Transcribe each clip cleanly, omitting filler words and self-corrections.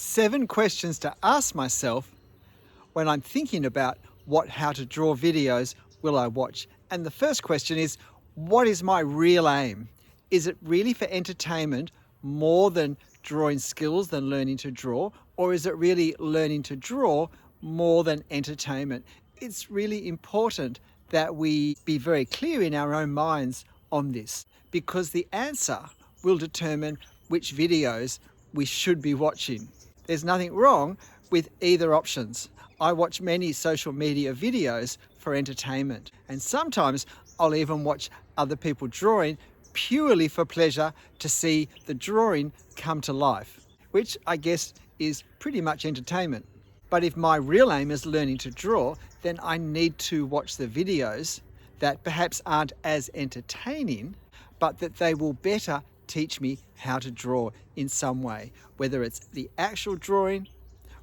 7 questions to ask myself when I'm thinking about how to draw videos will I watch. And the first question is, what is my real aim? Is it really for entertainment more than drawing skills, than learning to draw? Or is it really learning to draw more than entertainment? It's really important that we be very clear in our own minds on this, because the answer will determine which videos we should be watching. There's nothing wrong with either options. I watch many social media videos for entertainment, and sometimes I'll even watch other people drawing purely for pleasure, to see the drawing come to life, which I guess is pretty much entertainment. But if my real aim is learning to draw, then I need to watch the videos that perhaps aren't as entertaining, but that they will better teach me how to draw in some way, whether it's the actual drawing,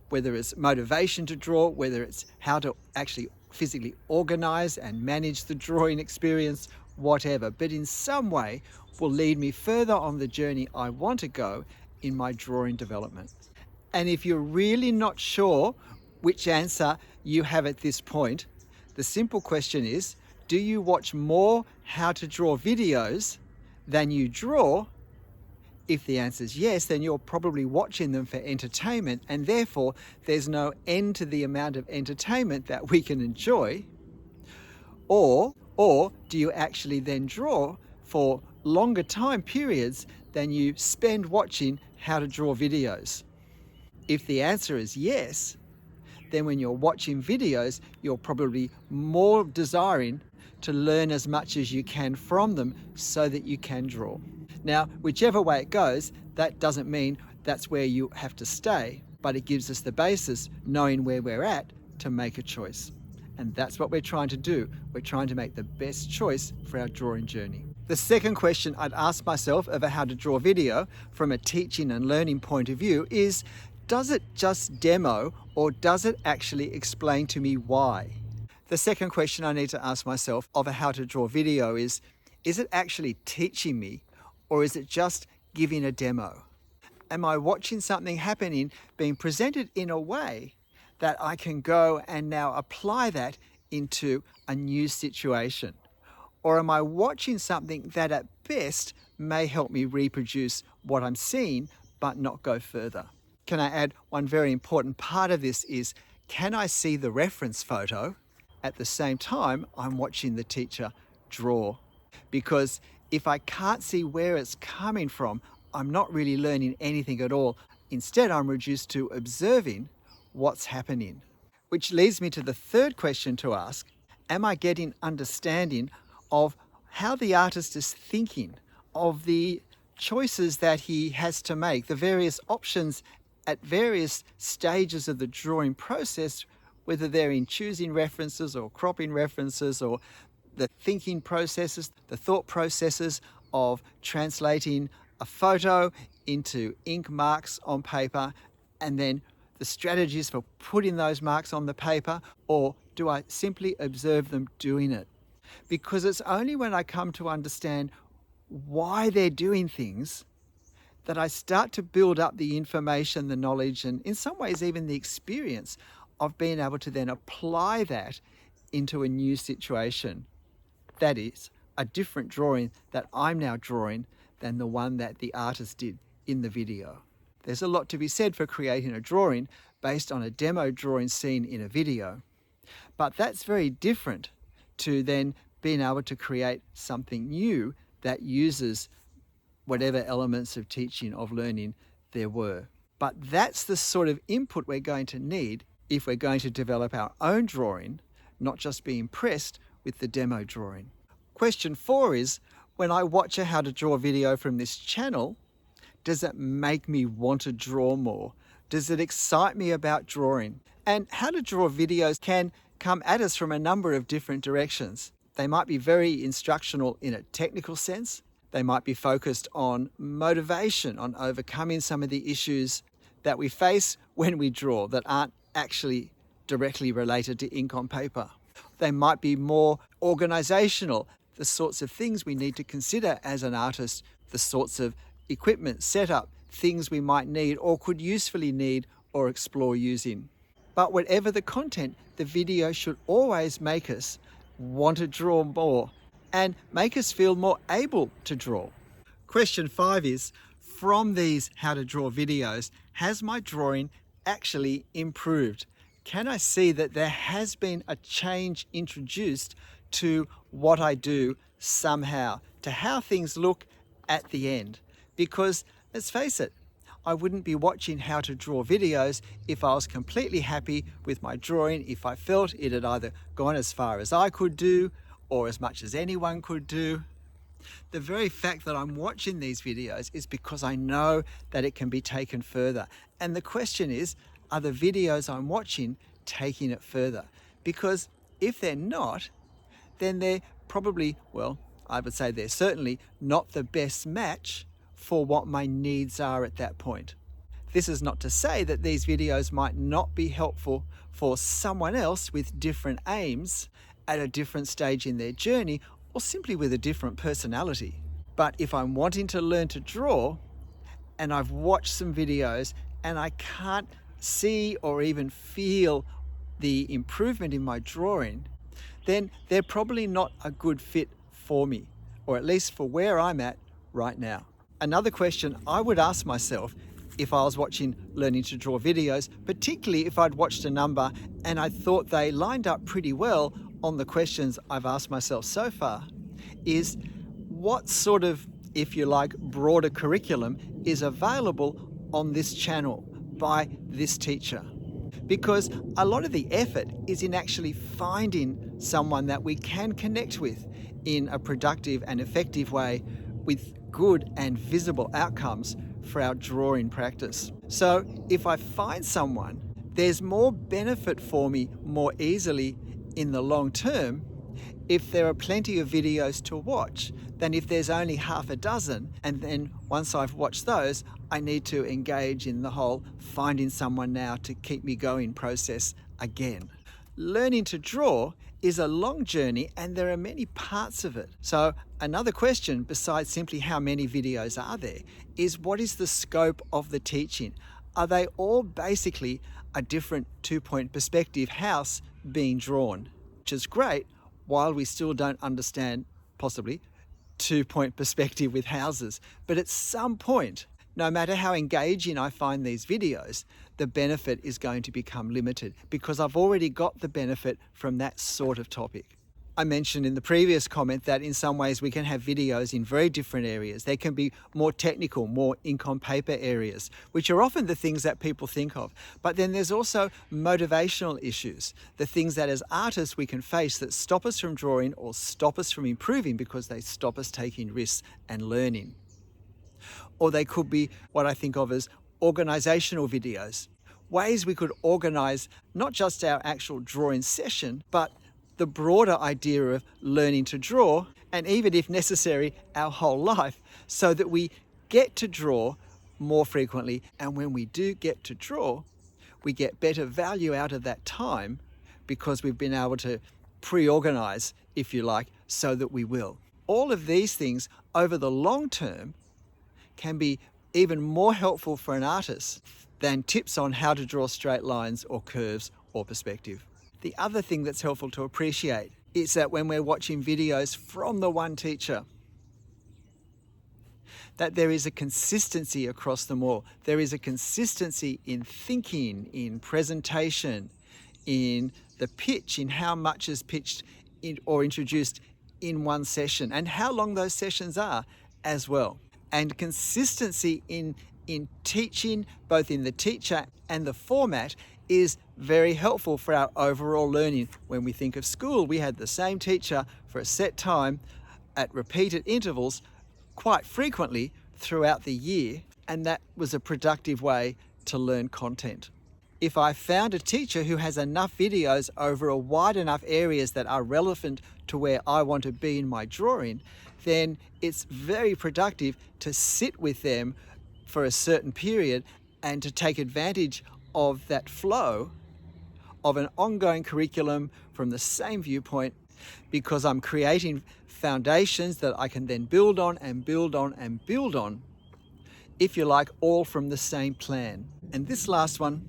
whether it's motivation to draw, whether it's how to actually physically organize and manage the drawing experience, whatever, but in some way will lead me further on the journey I want to go in my drawing development. And if you're really not sure which answer you have at this point, the simple question is, do you watch more how to draw videos than you draw? If the answer is yes, then you're probably watching them for entertainment, and therefore there's no end to the amount of entertainment that we can enjoy. Or do you actually then draw for longer time periods than you spend watching how to draw videos? If the answer is yes, then when you're watching videos, you're probably more desiring to learn as much as you can from them so that you can draw. Now, whichever way it goes, that doesn't mean that's where you have to stay, but it gives us the basis, knowing where we're at, to make a choice. And that's what we're trying to do. We're trying to make the best choice for our drawing journey. The second question I'd ask myself over how to draw video from a teaching and learning point of view is, does it just demo, or does it actually explain to me why? The second question I need to ask myself over how to draw video is it actually teaching me, or is it just giving a demo? Am I watching something happening being presented in a way that I can go and now apply that into a new situation? Or am I watching something that at best may help me reproduce what I'm seeing, but not go further? Can I add one very important part of this is, can I see the reference photo at the same time I'm watching the teacher draw? Because if I can't see where it's coming from, I'm not really learning anything at all. Instead, I'm reduced to observing what's happening. Which leads me to the third question to ask, am I getting understanding of how the artist is thinking, of the choices that he has to make, the various options at various stages of the drawing process, whether they're in choosing references or cropping references, or the thinking processes, the thought processes of translating a photo into ink marks on paper, and then the strategies for putting those marks on the paper, or do I simply observe them doing it? Because it's only when I come to understand why they're doing things that I start to build up the information, the knowledge, and in some ways even the experience of being able to then apply that into a new situation. That is, a different drawing that I'm now drawing than the one that the artist did in the video. There's a lot to be said for creating a drawing based on a demo drawing seen in a video, but that's very different to then being able to create something new that uses whatever elements of teaching, of learning there were. But that's the sort of input we're going to need if we're going to develop our own drawing, not just be impressed with the demo drawing. Question 4 is, when I watch a how to draw video from this channel, does it make me want to draw more? Does it excite me about drawing? And how to draw videos can come at us from a number of different directions. They might be very instructional in a technical sense. They might be focused on motivation, on overcoming some of the issues that we face when we draw that aren't actually directly related to ink on paper. They might be more organizational, the sorts of things we need to consider as an artist, the sorts of equipment, setup, things we might need or could usefully need or explore using. But whatever the content, the video should always make us want to draw more and make us feel more able to draw. Question 5 is, from these how to draw videos, has my drawing actually improved? Can I see that there has been a change introduced to what I do somehow, to how things look at the end? Because let's face it, I wouldn't be watching how to draw videos if I was completely happy with my drawing, if I felt it had either gone as far as I could do or as much as anyone could do. The very fact that I'm watching these videos is because I know that it can be taken further. And the question is, are the videos I'm watching taking it further? Because if they're not, then they're probably, well, I would say they're certainly not the best match for what my needs are at that point. This is not to say that these videos might not be helpful for someone else with different aims at a different stage in their journey, or simply with a different personality. But if I'm wanting to learn to draw and I've watched some videos and I can't see or even feel the improvement in my drawing, then they're probably not a good fit for me, or at least for where I'm at right now. Another question I would ask myself if I was watching learning to draw videos, particularly if I'd watched a number and I thought they lined up pretty well on the questions I've asked myself so far, is what sort of, if you like, broader curriculum is available on this channel by this teacher? Because a lot of the effort is in actually finding someone that we can connect with in a productive and effective way with good and visible outcomes for our drawing practice. So if I find someone, there's more benefit for me more easily in the long term if there are plenty of videos to watch than if there's only half a dozen, and then once I've watched those, I need to engage in the whole finding someone now to keep me going process again. Learning to draw is a long journey and there are many parts of it. So another question, besides simply how many videos are there, is what is the scope of the teaching? Are they all basically a different 2-point perspective house being drawn? Which is great, while we still don't understand, possibly, 2-point perspective with houses. But at some point, no matter how engaging I find these videos, the benefit is going to become limited because I've already got the benefit from that sort of topic. I mentioned in the previous comment that in some ways we can have videos in very different areas. They can be more technical, more ink on paper areas, which are often the things that people think of. But then there's also motivational issues, the things that as artists we can face that stop us from drawing or stop us from improving because they stop us taking risks and learning. Or they could be what I think of as organizational videos, ways we could organize not just our actual drawing session, but the broader idea of learning to draw, and even if necessary, our whole life, so that we get to draw more frequently. And when we do get to draw, we get better value out of that time because we've been able to pre-organize, if you like, so that we will. All of these things over the long term can be even more helpful for an artist than tips on how to draw straight lines or curves or perspective. The other thing that's helpful to appreciate is that when we're watching videos from the one teacher, that there is a consistency across them all. There is a consistency in thinking, in presentation, in the pitch, in how much is pitched in or introduced in one session, and how long those sessions are as well. And consistency in teaching, both in the teacher and the format, is very helpful for our overall learning. When we think of school, we had the same teacher for a set time at repeated intervals quite frequently throughout the year, and that was a productive way to learn content. If I found a teacher who has enough videos over a wide enough areas that are relevant to where I want to be in my drawing, then it's very productive to sit with them for a certain period and to take advantage of that flow of an ongoing curriculum from the same viewpoint, because I'm creating foundations that I can then build on and build on and build on if you like, all from the same plan. And this last one,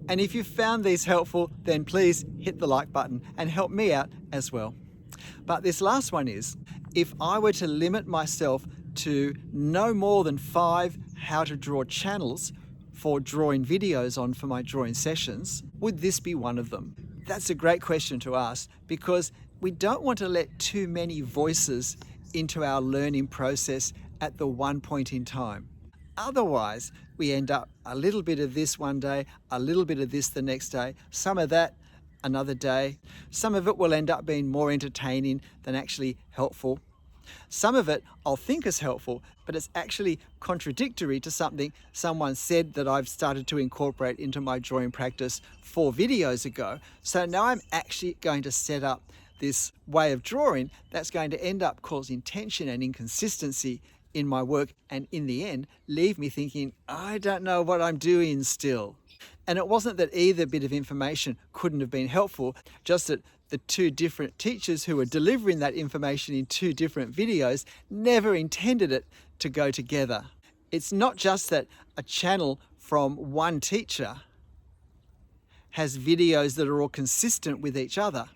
and if you found these helpful, then please hit the like button and help me out as well. But this last one is, if I were to limit myself to no more than 5 how to draw channels for drawing videos on for my drawing sessions, would this be one of them? That's a great question to ask, because we don't want to let too many voices into our learning process at the one point in time. Otherwise, we end up a little bit of this one day, a little bit of this the next day, some of that another day. Some of it will end up being more entertaining than actually helpful. Some of it I'll think is helpful, but it's actually contradictory to something someone said that I've started to incorporate into my drawing practice 4 videos ago. So now I'm actually going to set up this way of drawing that's going to end up causing tension and inconsistency in my work, and in the end leave me thinking, I don't know what I'm doing still. And it wasn't that either bit of information couldn't have been helpful, just that the 2 different teachers who were delivering that information in 2 different videos never intended it to go together. It's not just that a channel from one teacher has videos that are all consistent with each other.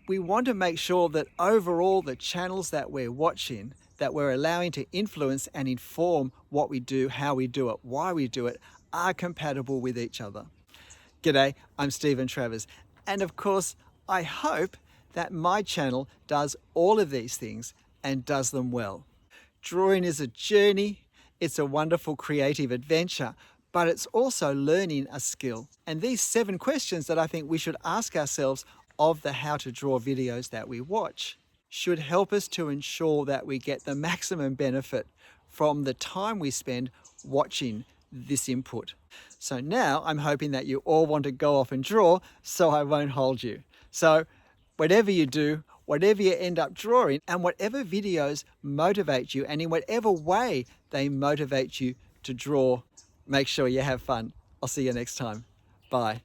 We want to make sure that overall the channels that we're watching, that we're allowing to influence and inform what we do, how we do it, why we do it, are compatible with each other. G'day, I'm Stephen Travers, and of course I hope that my channel does all of these things and does them well. Drawing is a journey, it's a wonderful creative adventure, but it's also learning a skill. And these 7 questions that I think we should ask ourselves of the how to draw videos that we watch should help us to ensure that we get the maximum benefit from the time we spend watching this input. So now I'm hoping that you all want to go off and draw, so I won't hold you. So whatever you do, whatever you end up drawing, and whatever videos motivate you, and in whatever way they motivate you to draw, make sure you have fun. I'll see you next time. Bye.